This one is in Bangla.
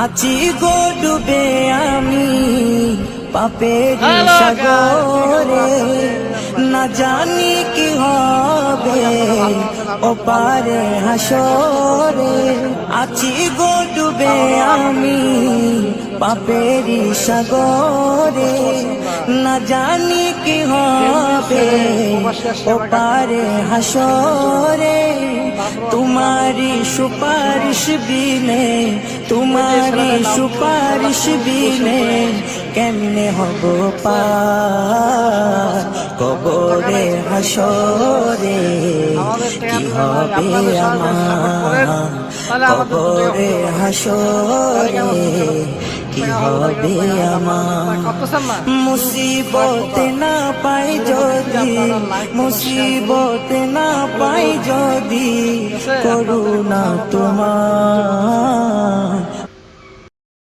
আছি গো ডুবে আমি পাপের সাগরে, না জানি কি হবে ওপারে হাসরে। আছি গো ডুবে আমি পাপের সাগরে, না জানি কি হবে ওপারে হাসরে। তোমারি সুপারিশ বিনে, তোমারি সুপারিশ বিনে কেমনে হব পার কবরে হাসরে। কি হবে আমার কবরে হাসরে, কি হবে আমার। মুসিবত না পাই যদি, মুসিবত না পাই যদি, করুণা তোমার